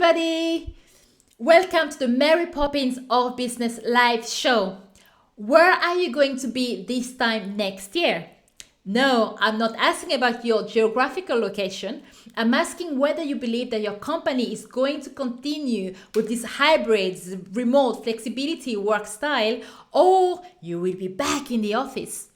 everybody! Welcome to the Mary Poppins of Business live show. Where are you going to be this time next year? No, I'm not asking about your geographical location. I'm asking whether you believe that your company is going to continue with this hybrid, remote flexibility work style, or you will be back in the office.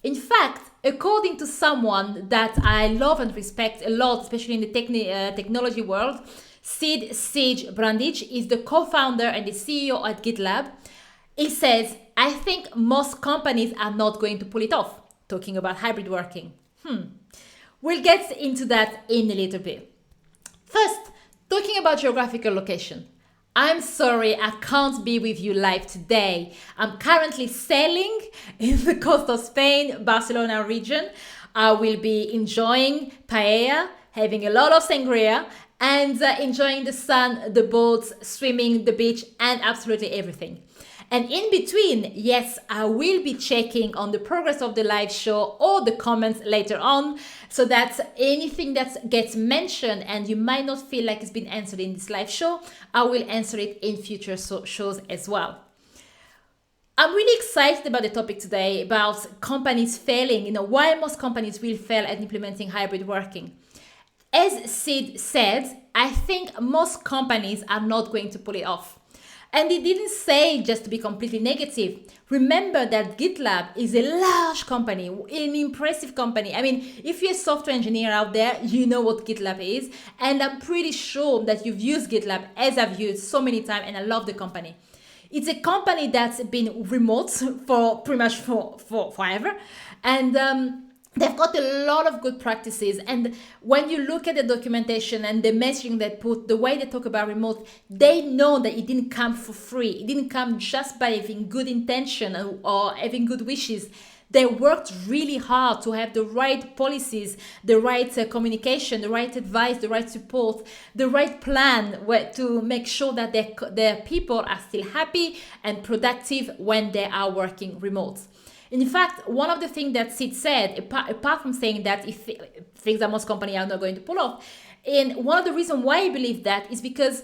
In fact, according to someone that I love and respect a lot, especially in the technology world, Sid Sage Brandich is the co-founder and the CEO at GitLab. He says, I think most companies are not going to pull it off, talking about hybrid working. We'll get into that in a little bit. First, talking about geographical location. I'm sorry, I can't be with you live today. I'm currently sailing in the coast of Spain, Barcelona region. I will be enjoying paella, having a lot of sangria, and enjoying the sun, the boats, swimming, the beach, and absolutely everything. And in between, yes, I will be checking on the progress of the live show or the comments later on, so that anything that gets mentioned and you might not feel like it's been answered in this live show, I will answer it in future shows as well. I'm really excited about the topic today about companies failing, why most companies will fail at implementing hybrid working. As Sid said, I think most companies are not going to pull it off. And he didn't say just to be completely negative. Remember that GitLab is a large company, an impressive company. I mean, if you're a software engineer out there, you know what GitLab is. And I'm pretty sure that you've used GitLab as I've used so many times, and I love the company. It's a company that's been remote for pretty much for forever. And they've got a lot of good practices, and when you look at the documentation and the messaging they put, the way they talk about remote, they know that it didn't come for free. It didn't come just by having good intention or having good wishes. They worked really hard to have the right policies, the right communication, the right advice, the right support, the right plan to make sure that their people are still happy and productive when they are working remote. In fact, one of the things that Sid said, apart from saying that if things that most companies are not going to pull off, and one of the reasons why I believe that is because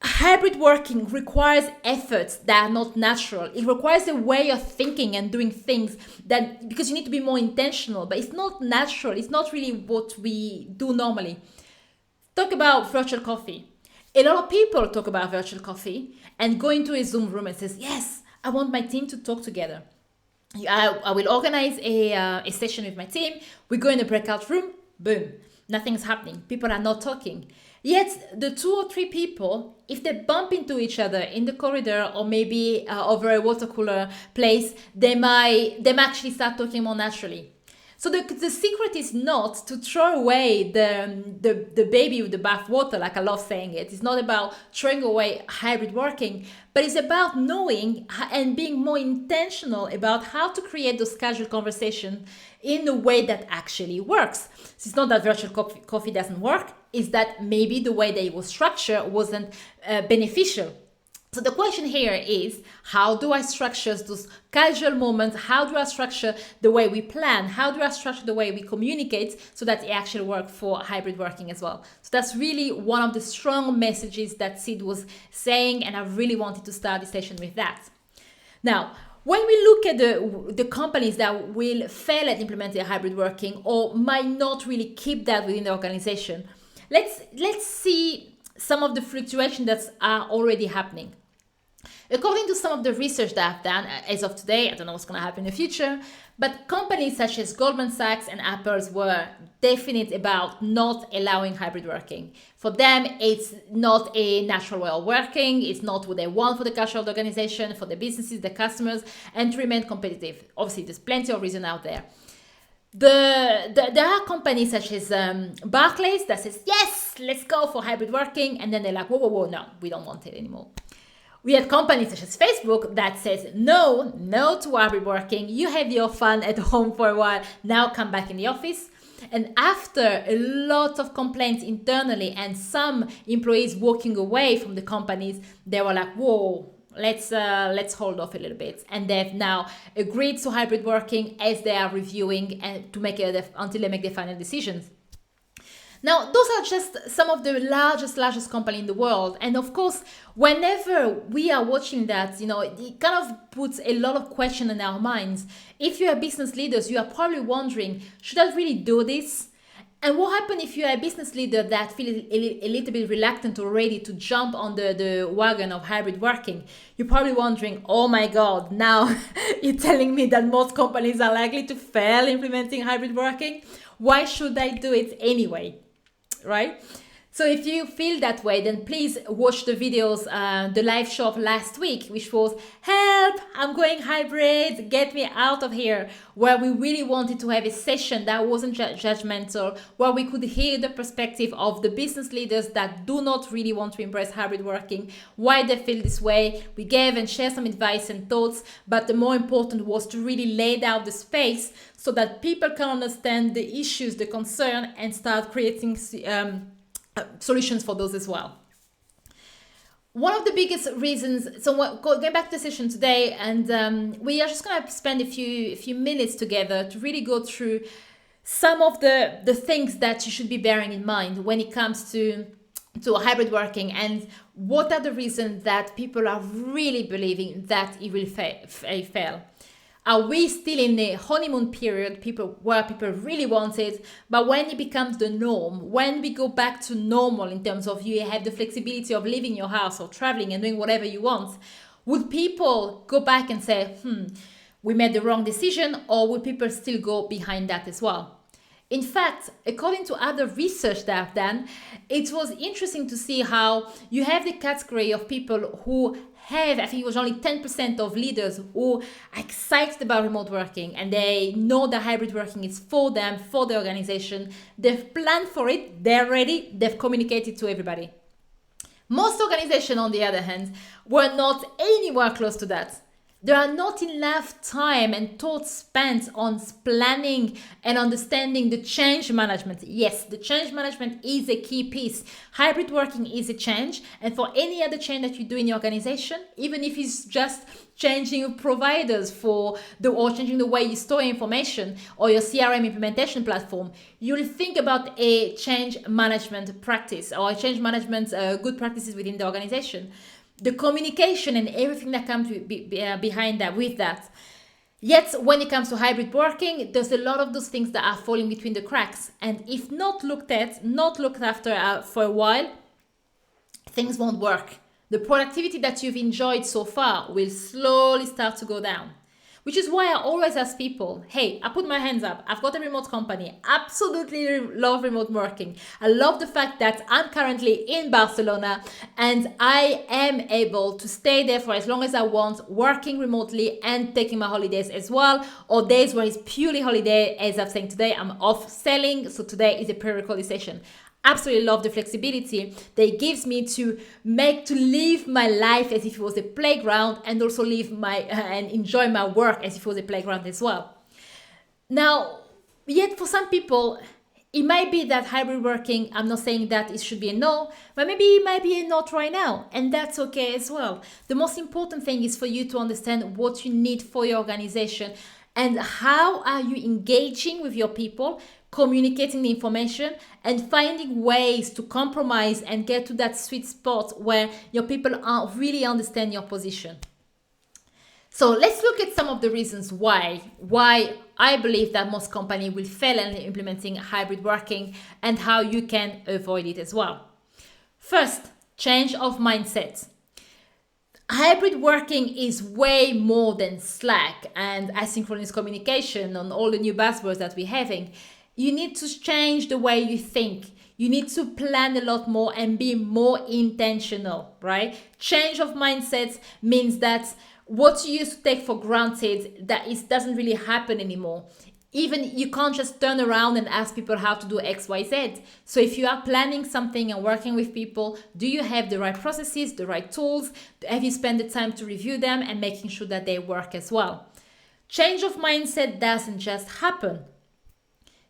hybrid working requires efforts that are not natural. It requires a way of thinking and doing things that, because you need to be more intentional, but it's not natural. It's not really what we do normally. Talk about virtual coffee. A lot of people talk about virtual coffee and go into a Zoom room and says, yes, I want my team to talk together. I will organize a session with my team. We go in a breakout room. Boom. Nothing's happening. People are not talking. Yet the 2 or 3 people, if they bump into each other in the corridor or maybe over a water cooler place, they might actually start talking more naturally. So the secret is not to throw away the baby with the bathwater, like I love saying it. It's not about throwing away hybrid working, but it's about knowing and being more intentional about how to create those casual conversations in a way that actually works. So it's not that virtual coffee doesn't work, it's that maybe the way they were structured wasn't beneficial. So the question here is, how do I structure those casual moments? How do I structure the way we plan? How do I structure the way we communicate so that it actually works for hybrid working as well? So that's really one of the strong messages that Sid was saying, and I really wanted to start the session with that. Now, when we look at the companies that will fail at implementing hybrid working or might not really keep that within the organization, let's see some of the fluctuations that are already happening. According to some of the research that I've done as of today, I don't know what's going to happen in the future, but companies such as Goldman Sachs and Apple were definite about not allowing hybrid working. For them, it's not a natural way of working. It's not what they want for the culture of the organization, for the businesses, the customers, and to remain competitive. Obviously, there's plenty of reason out there. There are companies such as Barclays that says, yes, let's go for hybrid working. And then they're like, whoa, no, we don't want it anymore. We have companies such as Facebook that says, no to hybrid working. You have your fun at home for a while. Now come back in the office. And after a lot of complaints internally and some employees walking away from the companies, they were like, whoa, let's hold off a little bit. And they've now agreed to hybrid working as they are reviewing and until they make their final decisions. Now, those are just some of the largest company in the world. And of course, whenever we are watching that, it kind of puts a lot of question in our minds. If you're business leaders, you are probably wondering, should I really do this? And what happens if you're a business leader that feels a little bit reluctant or ready to jump on the wagon of hybrid working? You're probably wondering, oh my God, now you're telling me that most companies are likely to fail implementing hybrid working? Why should I do it anyway? Right? So if you feel that way, then please watch the videos, the live show of last week, which was help, I'm going hybrid, get me out of here, where we really wanted to have a session that wasn't judgmental, where we could hear the perspective of the business leaders that do not really want to embrace hybrid working, why they feel this way. We gave and shared some advice and thoughts, but the more important was to really lay out the space so that people can understand the issues, the concern, and start creating solutions for those as well. One of the biggest reasons, so going back to the session today, and we are just going to spend a few minutes together to really go through some of the things that you should be bearing in mind when it comes to hybrid working, and what are the reasons that people are really believing that it will fail. Are we still in the honeymoon period, where people really want it, but when it becomes the norm, when we go back to normal in terms of you have the flexibility of leaving your house or traveling and doing whatever you want, would people go back and say, we made the wrong decision, or would people still go behind that as well? In fact, according to other research that I've done, it was interesting to see how you have the category of people who I think it was only 10% of leaders who are excited about remote working, and they know that hybrid working is for them, for the organization. They've planned for it, they're ready, they've communicated to everybody. Most organizations, on the other hand, were not anywhere close to that. There are not enough time and thought spent on planning and understanding the change management. Yes, the change management is a key piece. Hybrid working is a change, and for any other change that you do in your organization, even if it's just changing providers or changing the way you store information or your CRM implementation platform, you'll think about a change management practice or a change management good practices within the organization. The communication and everything that comes behind that, with that. Yet, when it comes to hybrid working, there's a lot of those things that are falling between the cracks. And if not looked after for a while, things won't work. The productivity that you've enjoyed so far will slowly start to go down. Which is why I always ask people, hey, I put my hands up. I've got a remote company. Absolutely love remote working. I love the fact that I'm currently in Barcelona and I am able to stay there for as long as I want, working remotely and taking my holidays as well, or days where it's purely holiday. As I'm saying today, I'm off selling, so today is a pre-recorded session. Absolutely love the flexibility that it gives me to live my life as if it was a playground, and also and enjoy my work as if it was a playground as well. Now, yet for some people, it might be that hybrid working, I'm not saying that it should be a no, but maybe it might be a not right now, and that's okay as well. The most important thing is for you to understand what you need for your organization and how are you engaging with your people, communicating the information, and finding ways to compromise and get to that sweet spot where your people really understand your position. So let's look at some of the reasons why I believe that most companies will fail in implementing hybrid working and how you can avoid it as well. First, change of mindset. Hybrid working is way more than Slack and asynchronous communication on all the new buzzwords that we're having. You need to change the way you think. You need to plan a lot more and be more intentional, right? Change of mindset means that what you used to take for granted, that it doesn't really happen anymore. Even you can't just turn around and ask people how to do X, Y, Z. So if you are planning something and working with people, do you have the right processes, the right tools? Have you spent the time to review them and making sure that they work as well? Change of mindset doesn't just happen.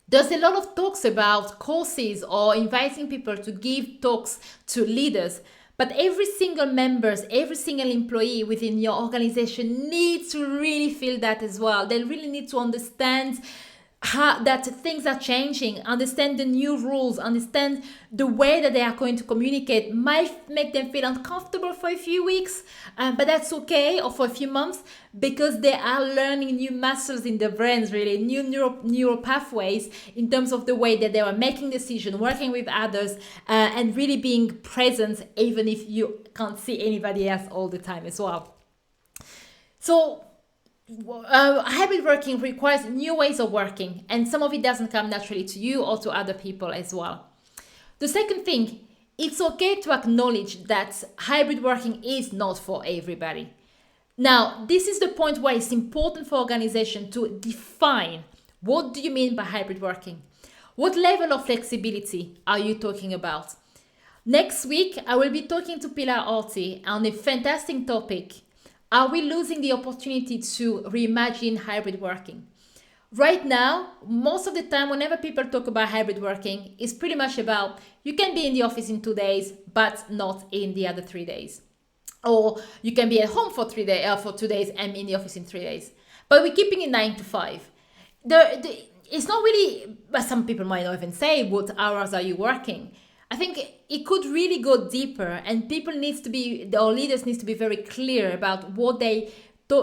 There's a lot of talks about courses or inviting people to give talks to leaders, but every single member, every single employee within your organization needs to really feel that as well. They really need to understand that things are changing, understand the new rules, understand the way that they are going to communicate might make them feel uncomfortable for a few weeks, but that's okay, or for a few months, because they are learning new muscles in their brains, really, new neural pathways in terms of the way that they are making decisions, working with others, and really being present, even if you can't see anybody else all the time as well. So hybrid working requires new ways of working, and some of it doesn't come naturally to you or to other people as well. The second thing, it's okay to acknowledge that hybrid working is not for everybody. Now, this is the point where it's important for organizations to define what do you mean by hybrid working? What level of flexibility are you talking about? Next week, I will be talking to Pilar Orti on a fantastic topic. Are we losing the opportunity to reimagine hybrid working? Right now, most of the time, whenever people talk about hybrid working, it's pretty much about you can be in the office in 2 days, but not in the other 3 days. Or you can be at home for 2 days and in the office in 3 days. But we're keeping it 9 to 5. It's not really, but some people might not even say, what hours are you working? I think it could really go deeper, and leaders need to be very clear about what they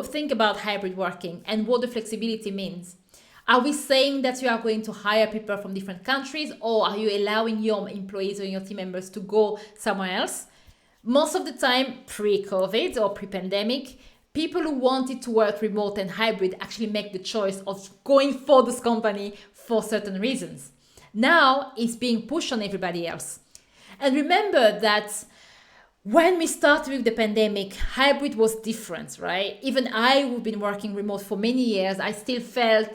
think about hybrid working and what the flexibility means. Are we saying that you are going to hire people from different countries, or are you allowing your employees or your team members to go somewhere else? Most of the time, pre-COVID or pre-pandemic, people who wanted to work remote and hybrid actually make the choice of going for this company for certain reasons. Now it's being pushed on everybody else. And remember that when we started with the pandemic, hybrid was different, right? Even I, who've been working remote for many years, I still felt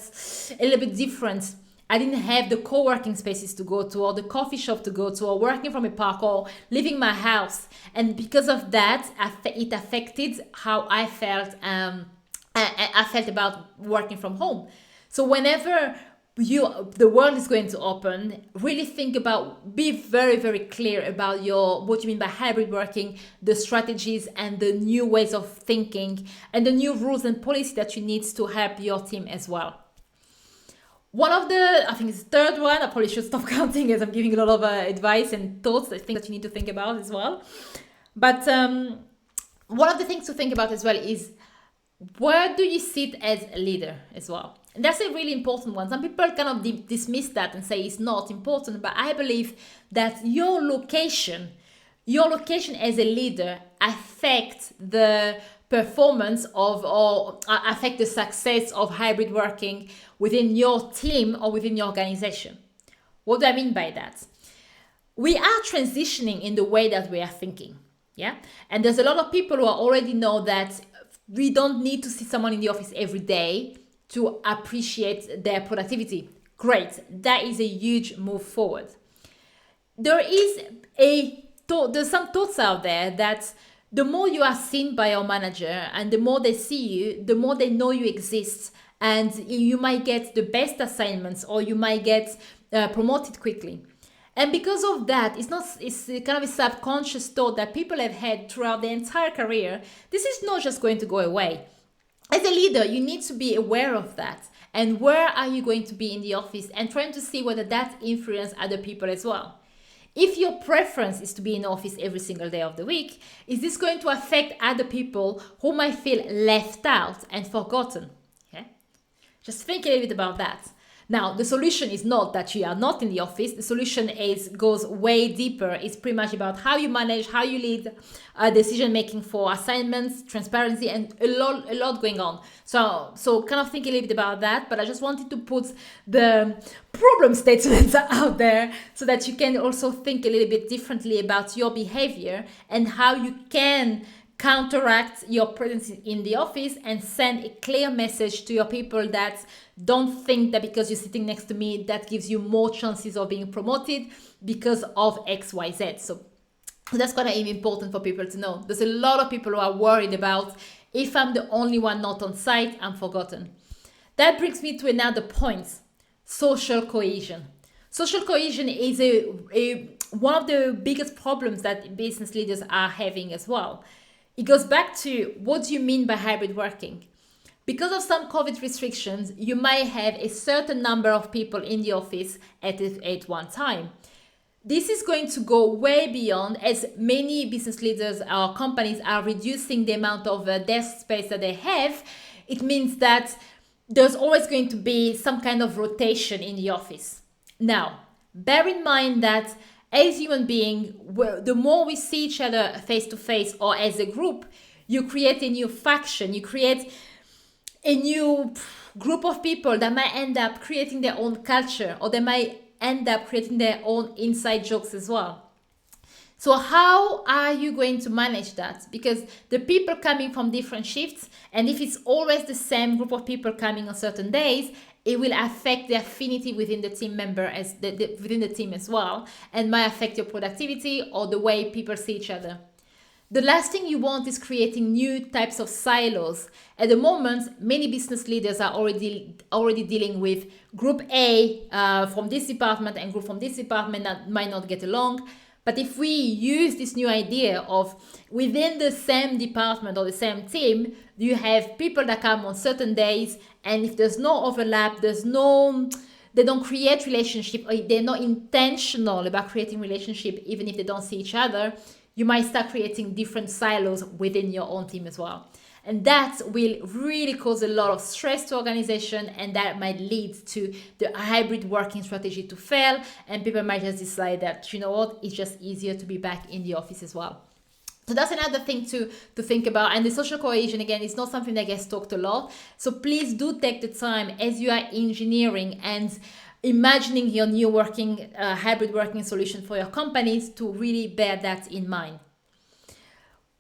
a little bit different. I didn't have the co-working spaces to go to, or the coffee shop to go to, or working from a park, or leaving my house. And because of that, it affected how I felt. I felt about working from home. So whenever the world is going to open, really be very, very clear about what you mean by hybrid working, the strategies and the new ways of thinking, and the new rules and policy that you need to help your team as well. I think it's the third one, I probably should stop counting as I'm giving a lot of advice and thoughts, I think that you need to think about as well. But one of the things to think about as well is, where do you sit as a leader as well? And that's a really important one. Some people kind of dismiss that and say it's not important, but I believe that your location as a leader affects the performance or affect the success of hybrid working within your team or within your organization. What do I mean by that? We are transitioning in the way that we are thinking. Yeah. And there's a lot of people who already know that we don't need to see someone in the office every day to appreciate their productivity. Great. That is a huge move forward. There's some thoughts out there that the more you are seen by your manager and the more they see you, the more they know you exist, and you might get the best assignments, or you might get promoted quickly. And because of that, it's kind of a subconscious thought that people have had throughout their entire career. This is not just going to go away. As a leader, you need to be aware of that. And where are you going to be in the office, and trying to see whether that influences other people as well. If your preference is to be in office every single day of the week, is this going to affect other people who might feel left out and forgotten? Okay? Just think a little bit about that. Now, the solution is not that you are not in the office. The solution goes way deeper. It's pretty much about how you manage, how you lead decision making for assignments, transparency, and a lot going on. So kind of think a little bit about that. But I just wanted to put the problem statements out there so that you can also think a little bit differently about your behavior and how you can counteract your presence in the office and send a clear message to your people that don't think that because you're sitting next to me, that gives you more chances of being promoted because of XYZ. So that's kind of important for people to know. There's a lot of people who are worried about, if I'm the only one not on site, I'm forgotten. That brings me to another point, social cohesion. Social cohesion is one of the biggest problems that business leaders are having as well. It goes back to, what do you mean by hybrid working? Because of some COVID restrictions, you might have a certain number of people in the office at one time. This is going to go way beyond, as many business leaders or companies are reducing the amount of desk space that they have. It means that there's always going to be some kind of rotation in the office. Now, bear in mind that as human beings, the more we see each other face to face or as a group, you create a new faction, you create a new group of people that might end up creating their own culture, or they might end up creating their own inside jokes as well. So how are you going to manage that? Because the people coming from different shifts, and if it's always the same group of people coming on certain days, it will affect the affinity within the team member within the team as well, and might affect your productivity or the way people see each other. The last thing you want is creating new types of silos. At the moment, many business leaders are already dealing with group A from this department and group from this department that might not get along. But if we use this new idea of within the same department or the same team, you have people that come on certain days, and if there's no overlap, they don't create relationship, or they're not intentional about creating relationship, even if they don't see each other, you might start creating different silos within your own team as well. And that will really cause a lot of stress to organization, and that might lead to the hybrid working strategy to fail, and people might just decide that, you know what, it's just easier to be back in the office as well. So that's another thing to think about. And the social cohesion, again, is not something that gets talked a lot. So please do take the time as you are engineering and imagining your new hybrid working solution for your companies to really bear that in mind.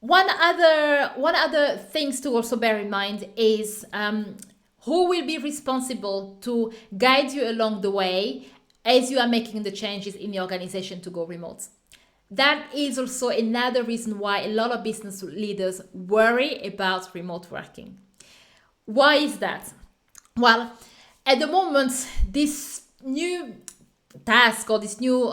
One other things to also bear in mind is who will be responsible to guide you along the way as you are making the changes in the organization to go remote. That is also another reason why a lot of business leaders worry about remote working. Why is that? Well, at the moment, this new task or this new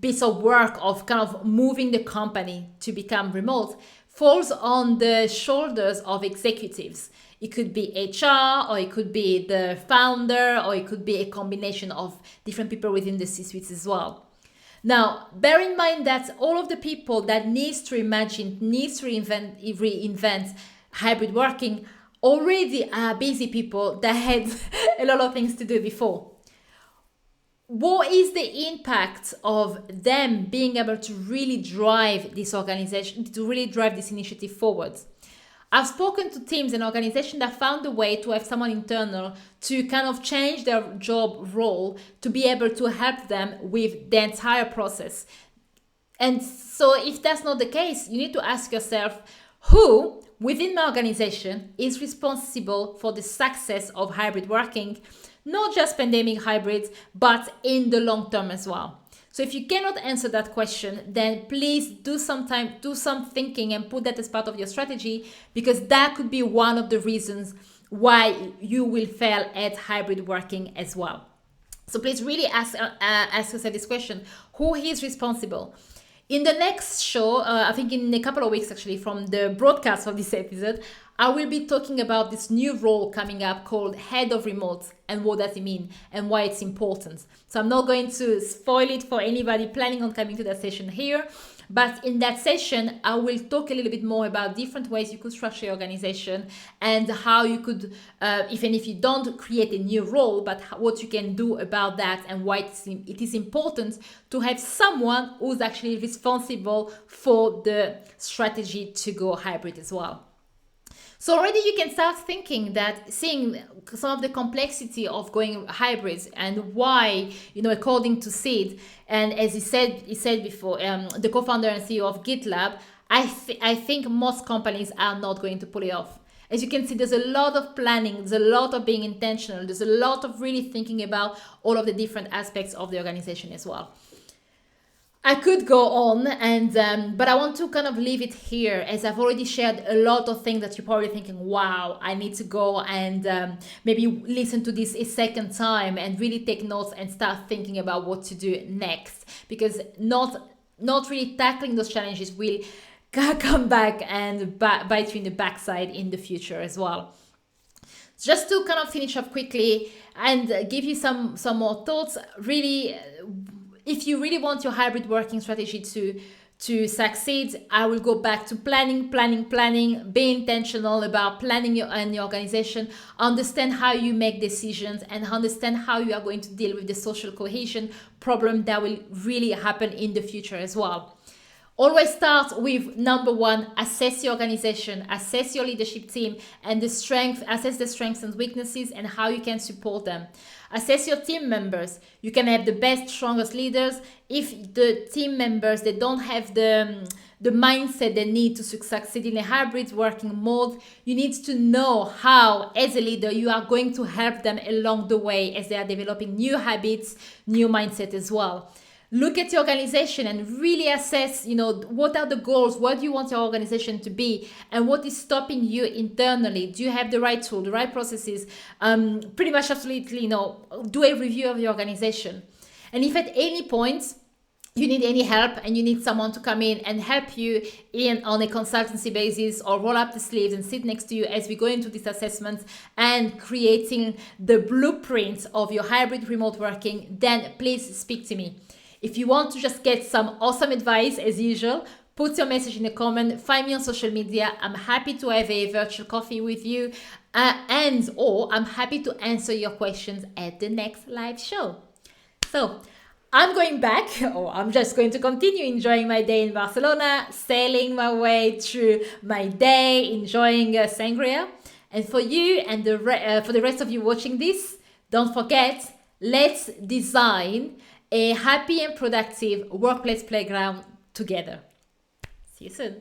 piece of work of kind of moving the company to become remote falls on the shoulders of executives. It could be HR, or it could be the founder, or it could be a combination of different people within the C-suites as well. Now, bear in mind that all of the people that needs to reinvent hybrid working already are busy people that had a lot of things to do before. What is the impact of them being able to really drive this organization, to really drive this initiative forward? I've spoken to teams and organizations that found a way to have someone internal to kind of change their job role to be able to help them with the entire process. And so if that's not the case, you need to ask yourself, who within my organization is responsible for the success of hybrid working, not just pandemic hybrids, but in the long term as well. So if you cannot answer that question, then please do some thinking and put that as part of your strategy, because that could be one of the reasons why you will fail at hybrid working as well. So please really ask yourself this question: who is responsible? In the next show, I think in a couple of weeks actually from the broadcast of this episode, I will be talking about this new role coming up called Head of Remote, and what does it mean and why it's important. So I'm not going to spoil it for anybody planning on coming to that session here, but in that session, I will talk a little bit more about different ways you could structure your organization and how you could, even if you don't create a new role, but what you can do about that and why it is important to have someone who's actually responsible for the strategy to go hybrid as well. So already you can start seeing some of the complexity of going hybrids and why, according to Sid, and as he said before, the co-founder and CEO of GitLab, I think most companies are not going to pull it off. As you can see, there's a lot of planning, there's a lot of being intentional, there's a lot of really thinking about all of the different aspects of the organization as well. I could go on, but I want to kind of leave it here, as I've already shared a lot of things that you're probably thinking, wow, I need to go and maybe listen to this a second time and really take notes and start thinking about what to do next, because not really tackling those challenges will come back and bite you in the backside in the future as well. Just to kind of finish up quickly and give you some more thoughts, really, if you really want your hybrid working strategy to succeed, I will go back to planning. Be intentional about planning your organization. Understand how you make decisions and understand how you are going to deal with the social cohesion problem that will really happen in the future as well. Always start with number one, assess your organization, assess your leadership team and assess the strengths and weaknesses and how you can support them. Assess your team members. You can have the best, strongest leaders. If the team members, they don't have the mindset they need to succeed in a hybrid working mode, you need to know how, as a leader, you are going to help them along the way as they are developing new habits, new mindset as well. Look at your organization and really assess, what are the goals? What do you want your organization to be? And what is stopping you internally? Do you have the right tool, the right processes? Pretty much absolutely, do a review of your organization. And if at any point you need any help and you need someone to come in and help you on a consultancy basis or roll up the sleeves and sit next to you as we go into this assessment and creating the blueprint of your hybrid remote working, then please speak to me. If you want to just get some awesome advice, as usual, put your message in the comment, find me on social media. I'm happy to have a virtual coffee with you or I'm happy to answer your questions at the next live show. So I'm going back, or I'm just going to continue enjoying my day in Barcelona, sailing my way through my day, enjoying sangria. And for you and for the rest of you watching this, don't forget, let's design a happy and productive workplace playground together. See you soon.